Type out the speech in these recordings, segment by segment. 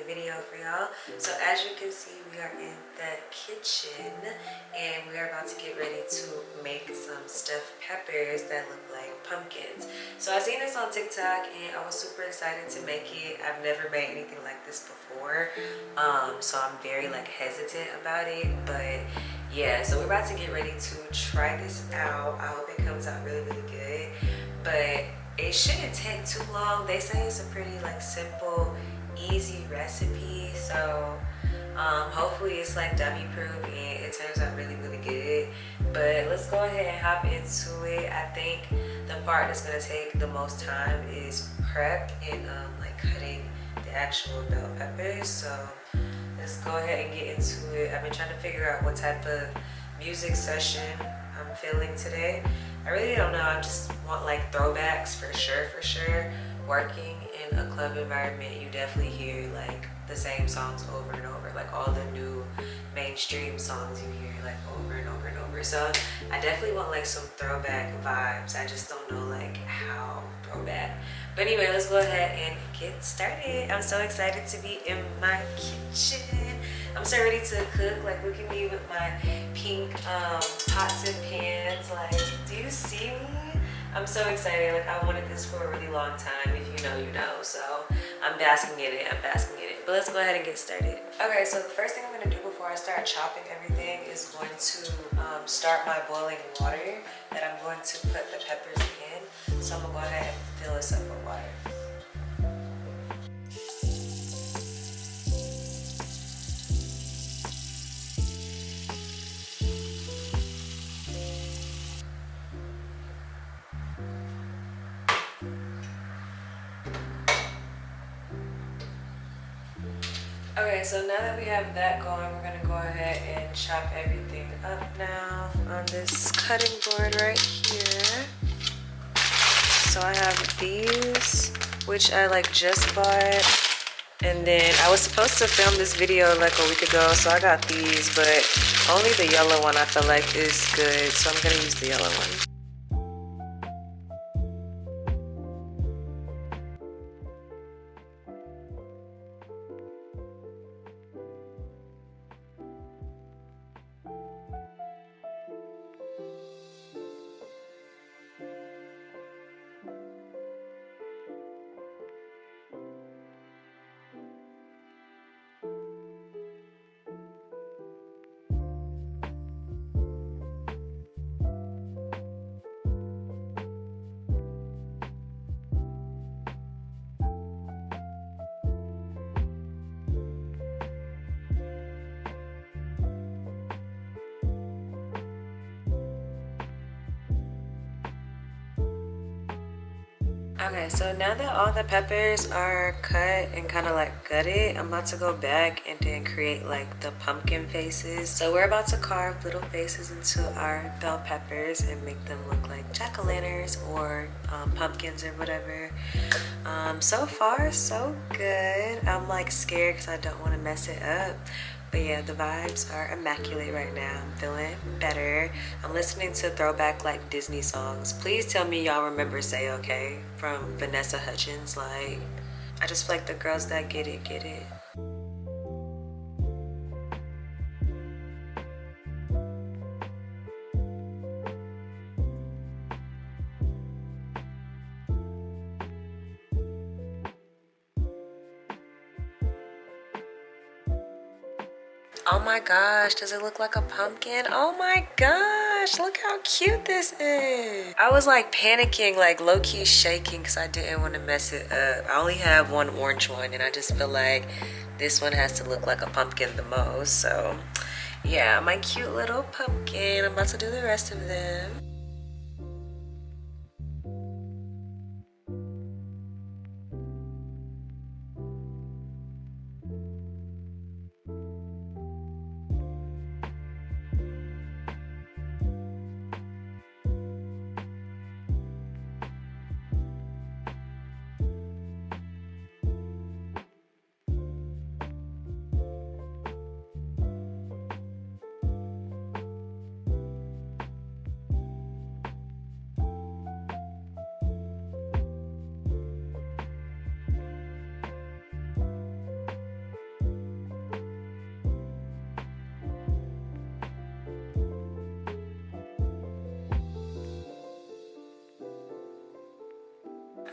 another video for y'all. So as you can see, we are in the kitchen and we are about to get ready to make some stuffed peppers that look like pumpkins. So I seen this on TikTok and I was super excited to make it. I've never made anything like this before, so I'm very like hesitant about it, but yeah, so we're about to get ready to try this out. I hope it comes out really good, but it shouldn't take too long. They say it's a pretty like simple, easy recipe, so hopefully it's like dummy proof and it turns out really good. But let's go ahead and hop into it. I think the part that's gonna take the most time is prep and like cutting the actual bell peppers. So let's go ahead and get into it. I've been trying to figure out what type of music session I'm feeling today. I really don't know. I just want like throwbacks for sure. Working in a club environment, you definitely hear like the same songs over and over, like all the new mainstream songs you hear like over and over. So I definitely want like some throwback vibes. I just don't know like how throwback. But anyway, let's go ahead and get started. I'm so excited to be in my kitchen. I'm so ready to cook. Like, look at me with my pink pots and pans. Like, do you see me? I'm so excited. Like, I wanted this for a really long time. If you know, you know. So I'm basking in it. But let's go ahead and get started. Okay, so the first thing I'm gonna do before I start chopping everything is going to start my boiling water that I'm going to put the peppers in. So I'm gonna go ahead and fill this up with water. Okay, so now that we have that going, we're gonna go ahead and chop everything up now on this cutting board right here. So I have these, which I like just bought. And then I was supposed to film this video like a week ago, so I got these, but only the yellow one I feel like is good. So I'm gonna use the yellow one. Okay, so now that all the peppers are cut and kind of like gutted, I'm about to go back and then create like the pumpkin faces. So we're about to carve little faces into our bell peppers and make them look like jack-o'-lanterns or pumpkins or whatever. So far, so good. I'm like scared because I don't want to mess it up. But yeah, the vibes are immaculate right now. I'm feeling better. I'm listening to throwback like Disney songs. Please tell me y'all remember Say Okay from Vanessa Hudgens. Like, I just feel like the girls that get it, get it. Oh my gosh, does it look like a pumpkin? Oh my gosh, look how cute this is. I was like panicking, like low-key shaking because I didn't want to mess it up. I only have one orange one and I just feel like this one has to look like a pumpkin the most. So yeah, my cute little pumpkin. I'm about to do the rest of them.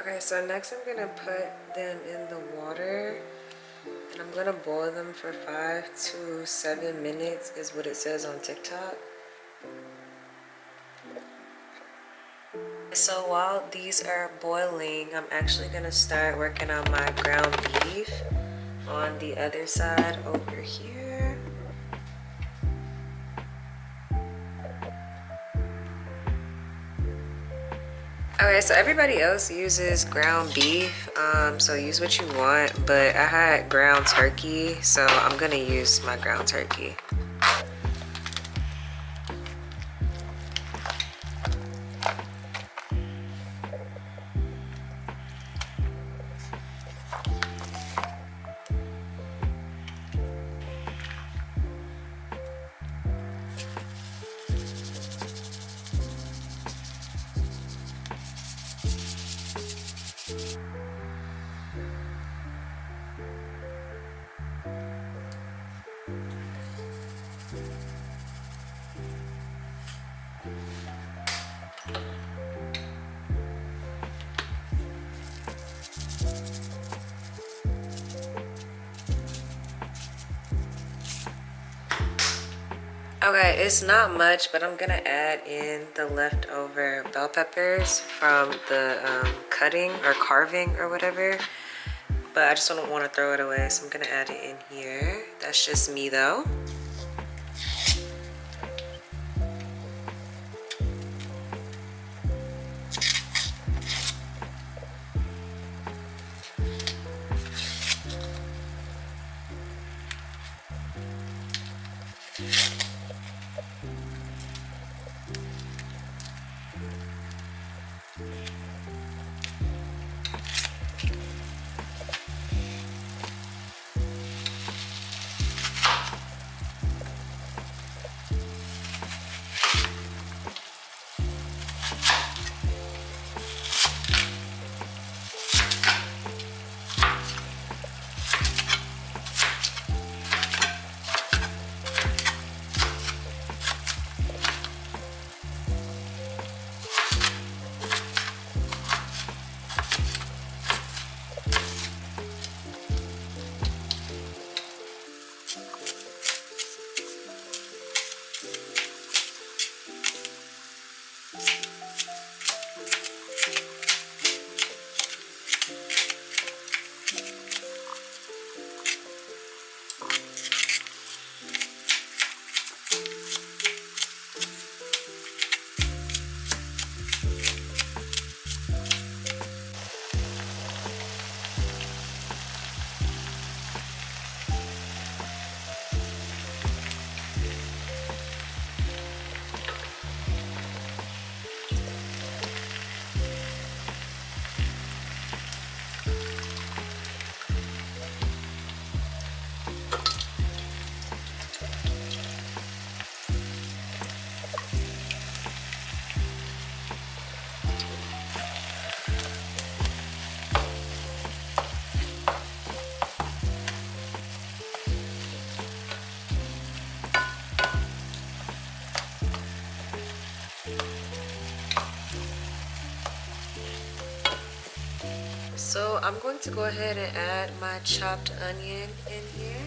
Okay, so next I'm gonna put them in the water and I'm gonna boil them for 5 to 7 minutes is what it says on TikTok. So while these are boiling, I'm actually gonna start working on my ground beef on the other side over here. Okay, so everybody else uses ground beef, so use what you want, but I had ground turkey, so I'm gonna use my ground turkey. Okay, it's not much, but I'm gonna add in the leftover bell peppers from the cutting or carving or whatever. But I just don't want to throw it away, so I'm gonna add it in here. That's just me though. So I'm going to go ahead and add my chopped onion in here.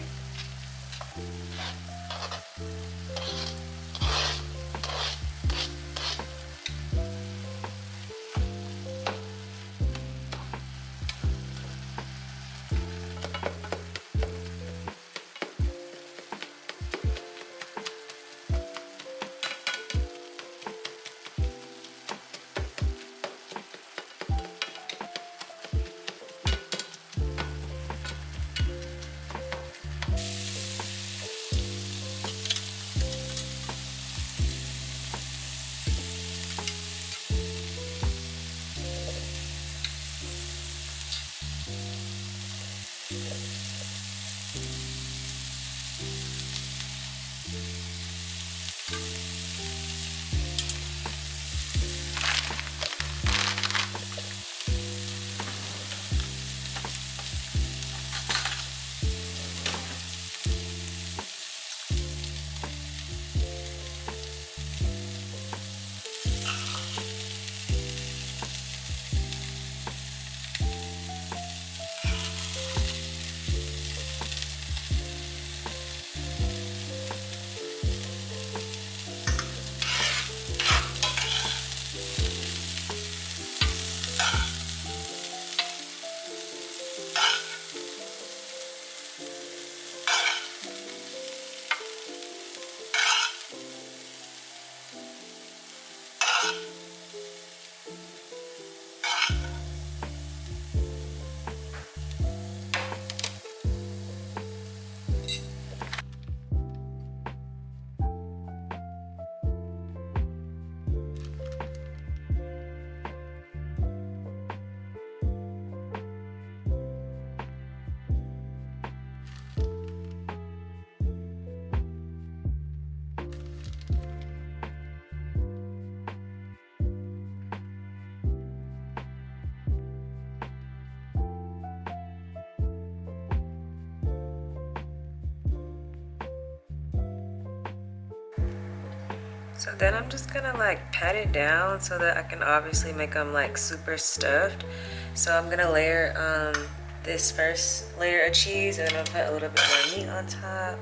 So then I'm just gonna like pat it down so that I can obviously make them like super stuffed. So I'm gonna layer this first layer of cheese, and then I'll put a little bit more meat on top,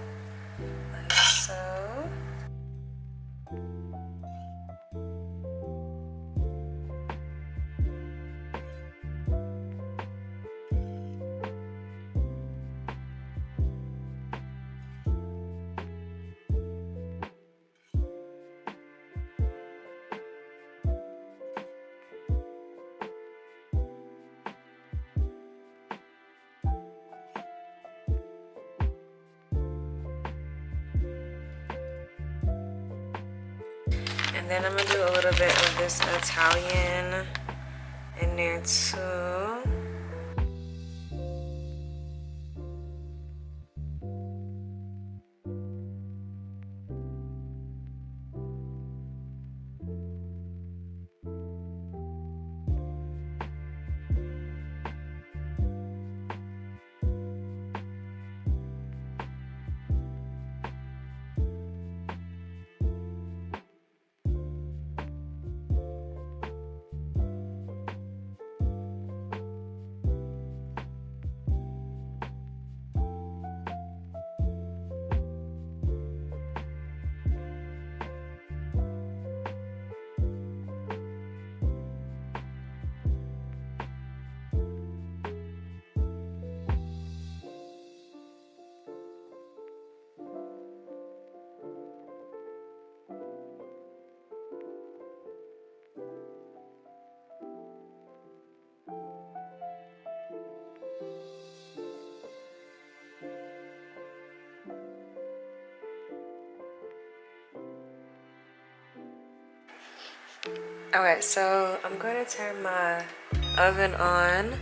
like so. And then I'm gonna do a little bit of this Italian in there too. Okay, so I'm going to turn my oven on,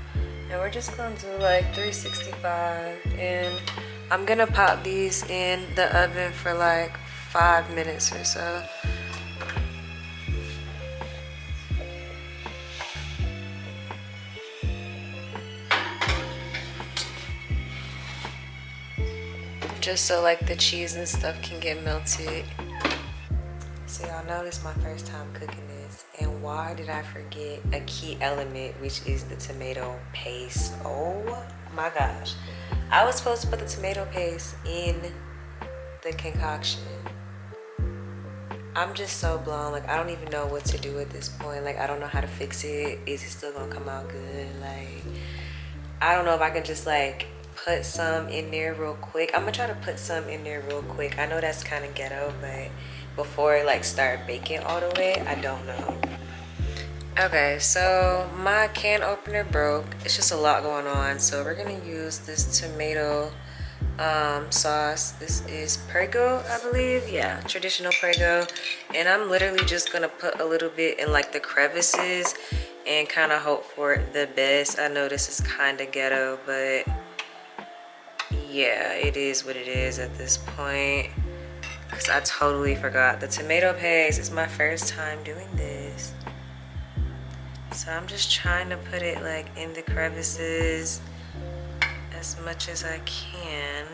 and we're just going to do like 365, and I'm going to pop these in the oven for like 5 minutes or so. Just so like the cheese and stuff can get melted. So y'all know this is my first time cooking this, and why did I forget a key element, which is the tomato paste? Oh my gosh, I was supposed to put the tomato paste in the concoction. I'm just so blown. Like, I don't even know what to do at this point. Like, I don't know how to fix it. Is it still gonna come out good? Like, I don't know if I can just like put some in there real quick. I'm gonna try to put some in there real quick. I know that's kind of ghetto, but before I like start baking all the way, I don't know. Okay, so my can opener broke. It's just a lot going on, so we're gonna use this tomato sauce. This is Prego, I believe. Yeah, traditional Prego. And I'm literally just gonna put a little bit in like the crevices and kind of hope for the best. I know this is kind of ghetto, but yeah, it is what it is at this point, because I totally forgot the tomato paste. Is my first time doing this, so I'm just trying to put it like in the crevices as much as I can.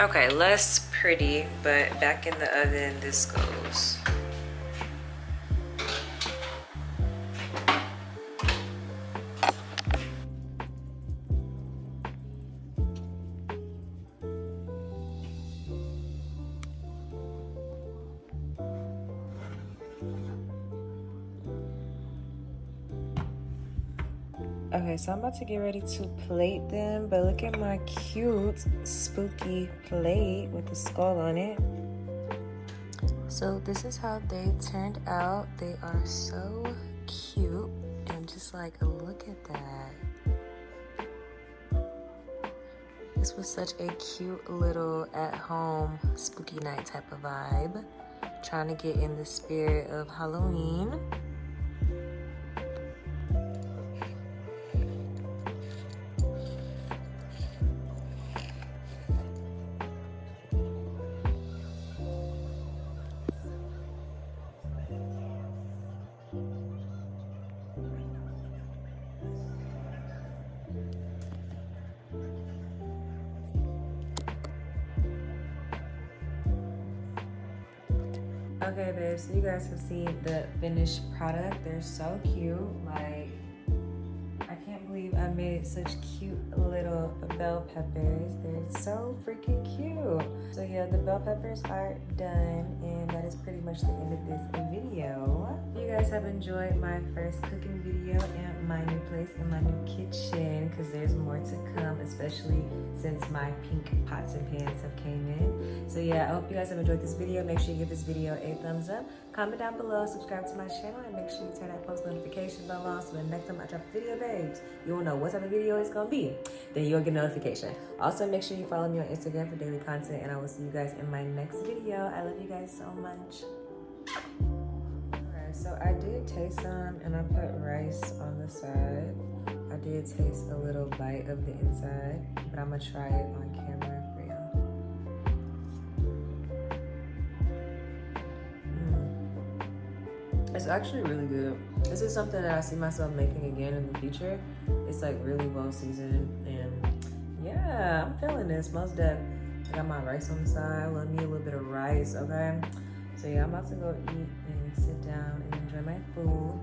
Okay, less pretty, but back in the oven this goes. Okay, so I'm about to get ready to plate them, but look at my cute, spooky plate with the skull on it. So this is how they turned out. They are so cute, and just like, look at that. This was such a cute little at-home spooky night type of vibe. Trying to get in the spirit of Halloween. Okay, babe, so you guys have seen the finished product. They're so cute. Like, I can't believe I made such cute little bell peppers. They're so freaking cute. So yeah, the bell peppers are done, and that is pretty much the end of this video. You guys have enjoyed my first cooking video in my new place, in my new kitchen, because there's more to come, especially since my pink pots and pans have came in. So yeah, I hope you guys have enjoyed this video. Make sure you give this video a thumbs up, comment down below, subscribe to my channel, and make sure you turn that post notification bell on, so the next time I drop a video, babes, you will know what type of video it's gonna be. Then you'll get a notification. Also, make sure you follow me on Instagram for daily content, and I will see you guys in my next video. I love you guys so much. Alright, so I did taste some, and I put rice on the side. I did taste a little bite of the inside, but I'm gonna try it on camera for y'all. It's actually really good. This is something that I see myself making again in the future. It's like really well seasoned, and yeah, I'm feeling this most def. I got my rice on the side. I love me a little bit of rice, okay? So yeah, I'm about to go eat and sit down and enjoy my food.